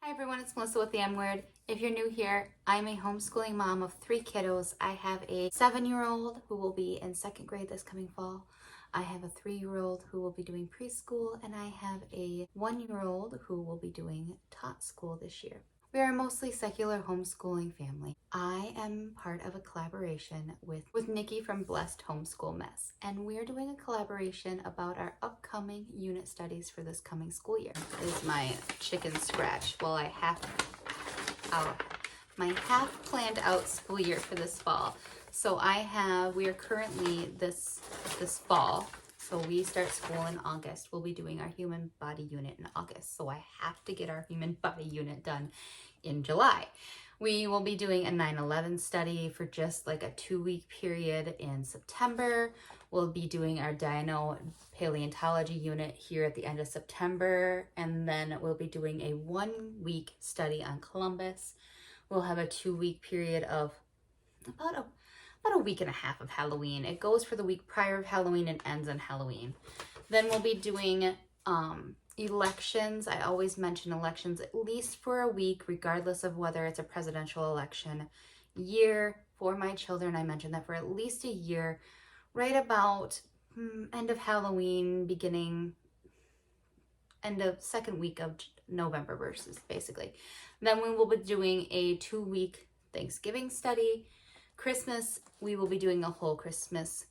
Hi everyone, it's Melissa with the M Word. If you're new here, I'm a homeschooling mom of 3 kiddos. I have a 7-year-old who will be in 2nd grade this coming fall. I have a 3-year-old who will be doing preschool, and I have a 1-year-old who will be doing tot school this year. We are a mostly secular homeschooling family. I am part of a collaboration with Nickie from Blessed Homeschool Mess, and we're doing a collaboration about our upcoming unit studies for this coming school year. This is my chicken scratch. Well, I have my half planned out school year for this fall. So we are currently this fall. So we start school in August. We'll be doing our human body unit in August. So I have to get our human body unit done in July. We will be doing a 9/11 study for just like a 2-week period in September. We'll be doing our Dino Paleontology unit here at the end of September. And then we'll be doing a 1-week study on Columbus. We'll have a 2-week period of about a week and a half of Halloween. It goes for the week prior of Halloween and ends on Halloween. Then we'll be doing elections. I always mention elections at least for a week, regardless of whether it's a presidential election year for my children. I mentioned that for at least a year, right about end of Halloween, end of 2nd week of November versus basically. Then we will be doing a 2-week Thanksgiving study. Christmas, we will be doing a whole Christmas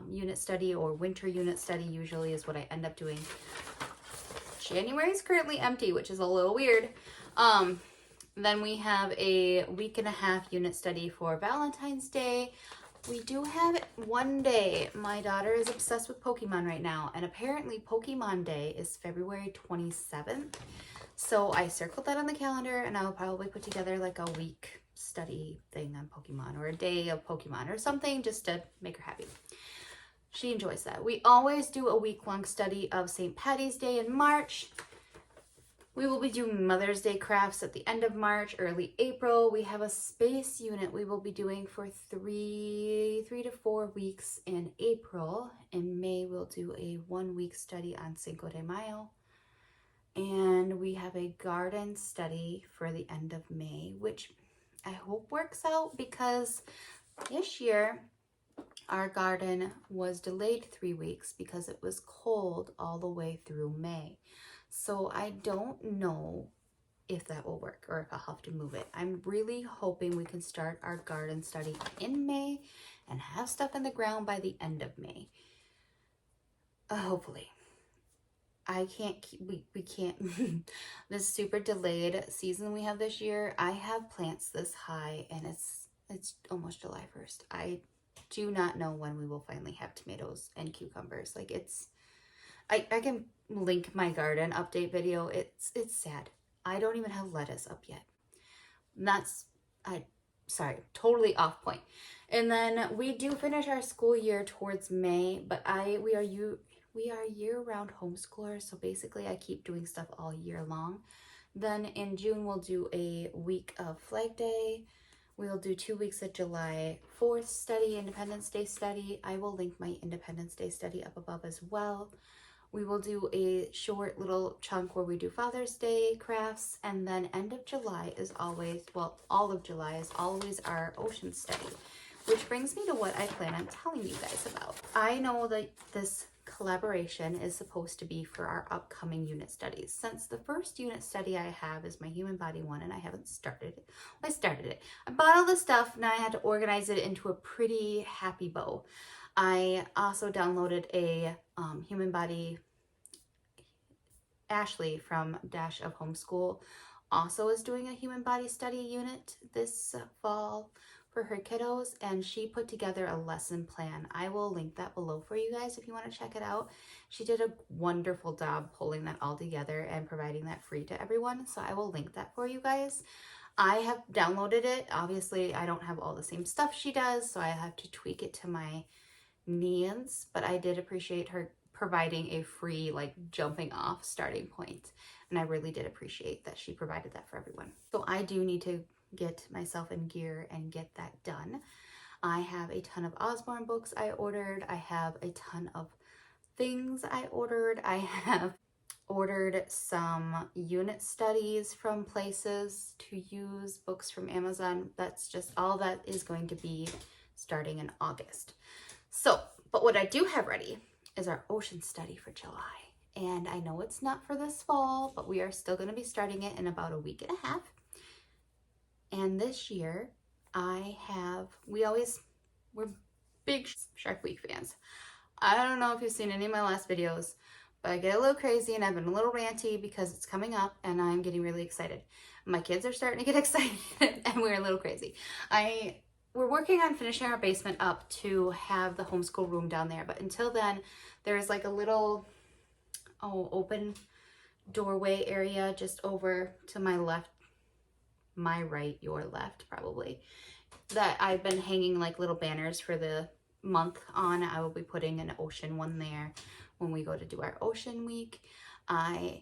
unit study, or winter unit study usually is what I end up doing. January is currently empty, which is a little weird. Then we have a 1.5-week unit study for Valentine's Day. We do have one day. My daughter is obsessed with Pokemon right now, and apparently Pokemon Day is February 27th. So I circled that on the calendar, and I'll probably put together like a week study thing on Pokemon, or a day of Pokemon or something, just to make her happy. She enjoys that. We always do a week-long study of St. Patty's Day in March. We will be doing Mother's Day crafts at the end of March, early April. We have a space unit we will be doing for 3 to 4 weeks in April. In May, we'll do a 1-week study on Cinco de Mayo. And we have a garden study for the end of May, which I hope works out, because this year our garden was delayed 3 weeks because it was cold all the way through May. So I don't know if that will work or if I'll have to move it. I'm really hoping we can start our garden study in May and have stuff in the ground by the end of May. Hopefully. We can't, this super delayed season we have this year, I have plants this high and it's almost July 1st. I do not know when we will finally have tomatoes and cucumbers. Like I can link my garden update video. It's sad. I don't even have lettuce up yet. Sorry, totally off point. And then we do finish our school year towards May, but we are year-round homeschoolers, so basically I keep doing stuff all year long. Then in June, we'll do a week of Flag Day. We'll do 2 weeks of July 4th study, Independence Day study. I will link my Independence Day study up above as well. We will do a short little chunk where we do Father's Day crafts, and then end of July is always, well, all of July is always our ocean study, which brings me to what I plan on telling you guys about. I know that this collaboration is supposed to be for our upcoming unit studies. Since the first unit study I have is my human body one, and I haven't started it. Well, I started it. I bought all the stuff, and I had to organize it into a pretty happy bow. I also downloaded a human body. Ashley from Dash of Homeschool also is doing a human body study unit this fall for her kiddos, and she put together a lesson plan. I will link that below for you guys if you want to check it out. She did a wonderful job pulling that all together and providing that free to everyone, so I will link that for you guys. I have downloaded it. Obviously, I don't have all the same stuff she does, so I have to tweak it to my needs, but I did appreciate her providing a free, like, jumping off starting point, and I really did appreciate that she provided that for everyone. So I do need to get myself in gear and get that done. I have a ton of Osborne books I ordered. I have a ton of things I ordered. I have ordered some unit studies from places to use, books from Amazon. That's just all that is going to be starting in August. So, but what I do have ready is our ocean study for July. And I know it's not for this fall, but we are still going to be starting it in about a week and a half. And this year we're big Shark Week fans. I don't know if you've seen any of my last videos, but I get a little crazy and I've been a little ranty because it's coming up and I'm getting really excited. My kids are starting to get excited and we're a little crazy. We're working on finishing our basement up to have the homeschool room down there, but until then, there's like a little open doorway area just over to my left, my right, your left probably, that I've been hanging like little banners for the month on. I will be putting an ocean one there when we go to do our ocean week. I've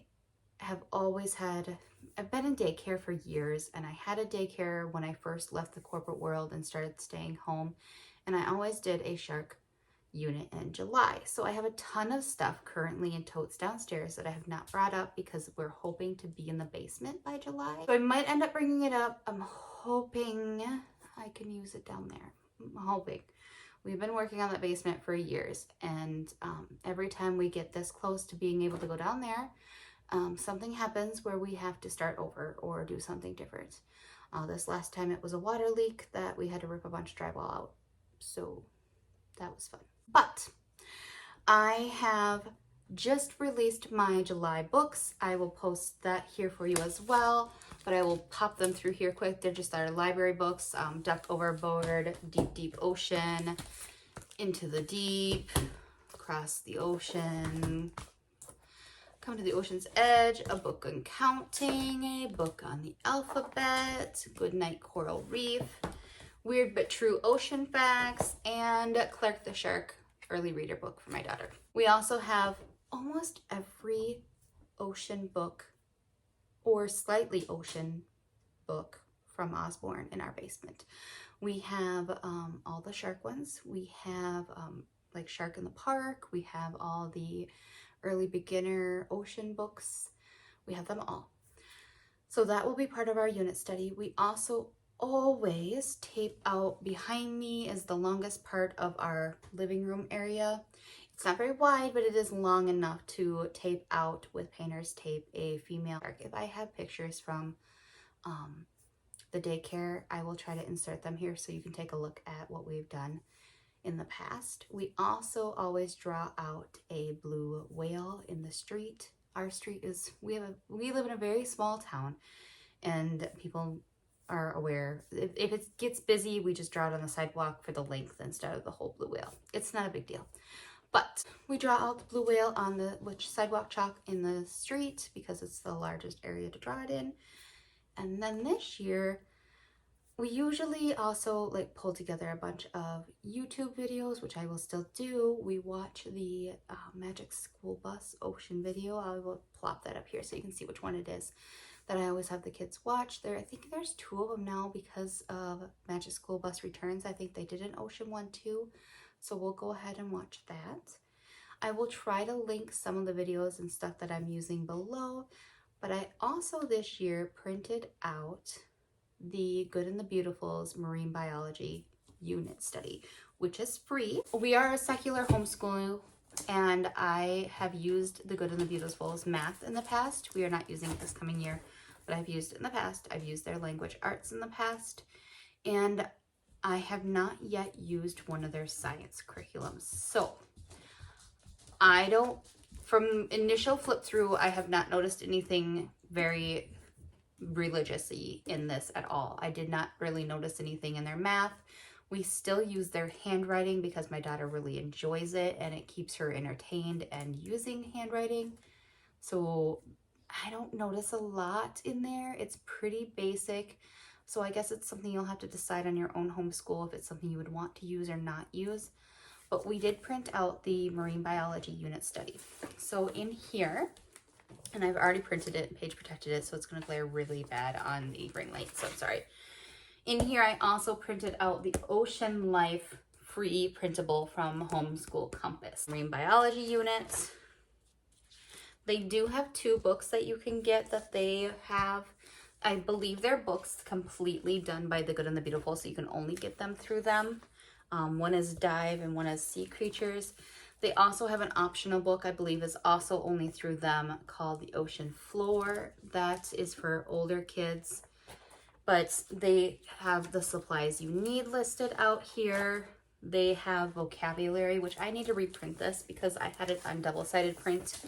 been in daycare for years, and I had a daycare when I first left the corporate world and started staying home, and I always did a shark unit in July. So I have a ton of stuff currently in totes downstairs that I have not brought up because we're hoping to be in the basement by July. So I might end up bringing it up. I'm hoping I can use it down there. I'm hoping. We've been working on that basement for years, and every time we get this close to being able to go down there, something happens where we have to start over or do something different. This last time it was a water leak that we had to rip a bunch of drywall out. So that was fun. But I have just released my July books. I will post that here for you as well, but I will pop them through here quick. They're just our library books. Duck Overboard, Deep, Deep Ocean, Into the Deep, Across the Ocean, Come to the Ocean's Edge, a book on counting, a book on the alphabet, Goodnight Coral Reef, Weird But True Ocean Facts, and Clark the Shark early reader book for my daughter. We also have almost every ocean book or slightly ocean book from Osborne in our basement. We have all the shark ones. We have like Shark in the Park. We have all the early beginner ocean books. We have them all. So that will be part of our unit study. We also always tape out. Behind me is the longest part of our living room area. It's not very wide, but it is long enough to tape out with painter's tape a female shark. If I have pictures from the daycare, I will try to insert them here so you can take a look at what we've done in the past. We also always draw out a blue whale in the street. Our street is, we live in a very small town, and people are aware. If it gets busy, we just draw it on the sidewalk for the length instead of the whole blue whale. It's not a big deal. But we draw out the blue whale on the sidewalk chalk in the street because it's the largest area to draw it in. And then this year, we usually also like pull together a bunch of YouTube videos, which I will still do. We watch the Magic School Bus Ocean video. I will plop that up here so you can see which one it is that I always have the kids watch. I think there's 2 of them now because of Magic School Bus Returns. I think they did an ocean one too. So we'll go ahead and watch that. I will try to link some of the videos and stuff that I'm using below, but I also this year printed out the Good and the Beautiful's Marine Biology Unit Study, which is free. We are a secular homeschool, and I have used the Good and the Beautiful's math in the past. We are not using it this coming year, but I've used it in the past. I've used their language arts in the past, and I have not yet used one of their science curriculums. So from initial flip through, I have not noticed anything very religiously in this at all. I did not really notice anything in their math. We still use their handwriting because my daughter really enjoys it and it keeps her entertained and using handwriting. So I don't notice a lot in there. It's pretty basic. So I guess it's something you'll have to decide on your own homeschool if it's something you would want to use or not use. But we did print out the Marine Biology Unit Study. So in here, and I've already printed it and page protected it, so it's going to glare really bad on the ring light, so I'm sorry. In here, I also printed out the Ocean Life free printable from Homeschool Compass. Marine Biology Unit, They do have 2 books that you can get that they have. I believe they're books completely done by The Good and the Beautiful, so you can only get them through them. One is Dive and one is Sea Creatures. They also have an optional book, I believe is also only through them, called The Ocean Floor. That is for older kids, but they have the supplies you need listed out here. They have vocabulary, which I need to reprint this because I had it on double-sided print,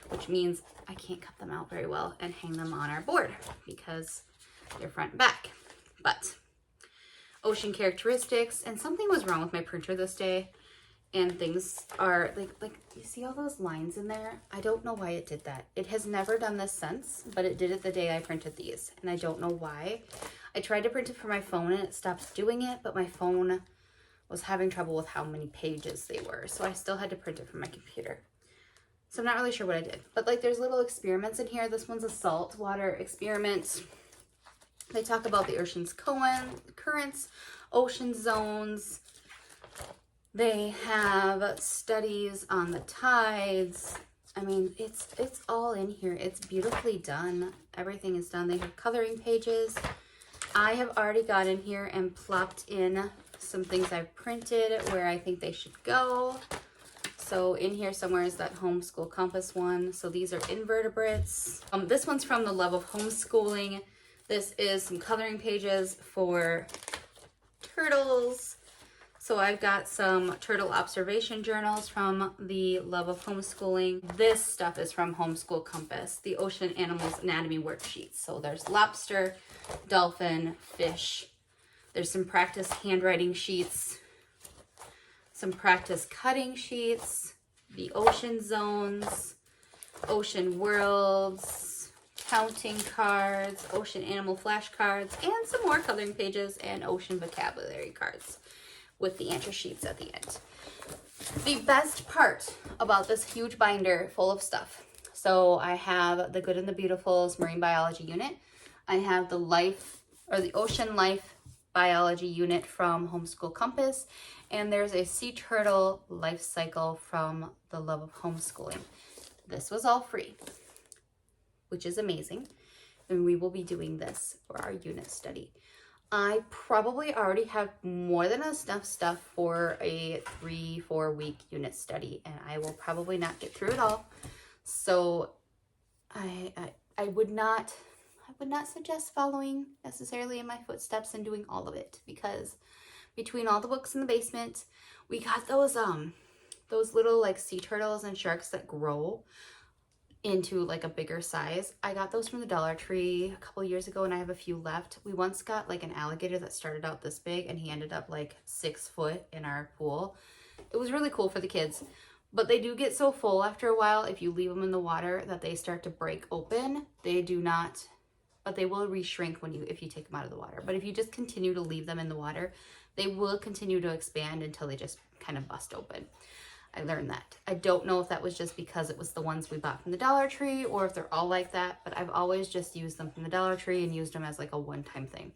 which means I can't cut them out very well and hang them on our board because they're front and back. But ocean characteristics, and something was wrong with my printer this day, and things are like you see all those lines in there? I don't know why it did that. It has never done this since, but it did it the day I printed these, and I don't know why. I tried to print it for my phone and it stopped doing it, but my phone was having trouble with how many pages they were, so I still had to print it from my computer. So I'm not really sure what I did, but like there's little experiments in here. This one's a saltwater experiment. They talk about the ocean's currents, ocean zones. They have studies on the tides. I mean, it's all in here. It's beautifully done. Everything is done. They have coloring pages. I have already got in here and plopped in some things I've printed where I think they should go. So in here somewhere is that Homeschool Compass one. So these are invertebrates. This one's from the Love of Homeschooling. This is some coloring pages for turtles. So I've got some turtle observation journals from the Love of Homeschooling. This stuff is from Homeschool Compass, the Ocean Animals Anatomy Worksheets. So there's lobster, dolphin, fish. There's some practice handwriting sheets, some practice cutting sheets, the ocean zones, ocean worlds, counting cards, ocean animal flashcards, and some more coloring pages and ocean vocabulary cards with the answer sheets at the end. The best part about this huge binder full of stuff. So I have the Good and the Beautiful's Marine Biology unit. I have the Ocean Life Biology unit from Homeschool Compass. And there's a sea turtle life cycle from the Love of Homeschooling. This was all free, which is amazing. And we will be doing this for our unit study. I probably already have more than enough stuff for a 3-4 week unit study, and I will probably not get through it all. So I would not suggest following necessarily in my footsteps and doing all of it, because between all the books in the basement, we got those little like sea turtles and sharks that grow into like a bigger size. I got those from the Dollar Tree a couple years ago, and I have a few left. We once got like an alligator that started out this big, and he ended up like 6 foot in our pool. It was really cool for the kids, but they do get so full after a while if you leave them in the water that they start to break open. They do not, but they will re-shrink if you take them out of the water. But if you just continue to leave them in the water, they will continue to expand until they just kind of bust open. I learned that. I don't know if that was just because it was the ones we bought from the Dollar Tree or if they're all like that, but I've always just used them from the Dollar Tree and used them as like a one-time thing.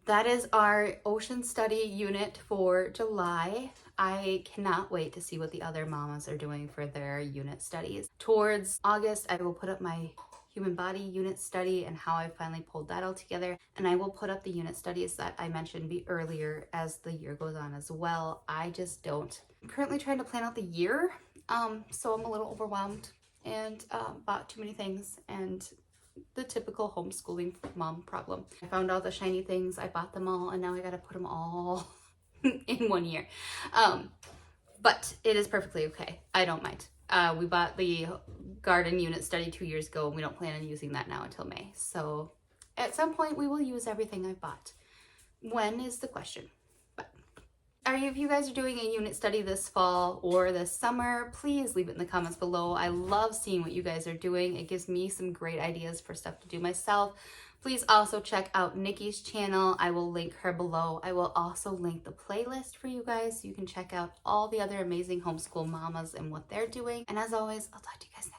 That is our ocean study unit for July. I cannot wait to see what the other mamas are doing for their unit studies. Towards August, I will put up my human body unit study and how I finally pulled that all together. And I will put up the unit studies that I mentioned earlier as the year goes on as well. I'm currently trying to plan out the year, so I'm a little overwhelmed and bought too many things, and the typical homeschooling mom problem. I found all the shiny things, I bought them all, and now I gotta put them all in 1 year. But it is perfectly okay. I don't mind. We bought the garden unit study 2 years ago, and we don't plan on using that now until May. So at some point we will use everything I bought. When is the question. But if you guys are doing a unit study this fall or this summer, please leave it in the comments below. I love seeing what you guys are doing. It gives me some great ideas for stuff to do myself. Please also check out Nickie's channel. I will link her below. I will also link the playlist for you guys so you can check out all the other amazing homeschool mamas and what they're doing. And as always, I'll talk to you guys next time.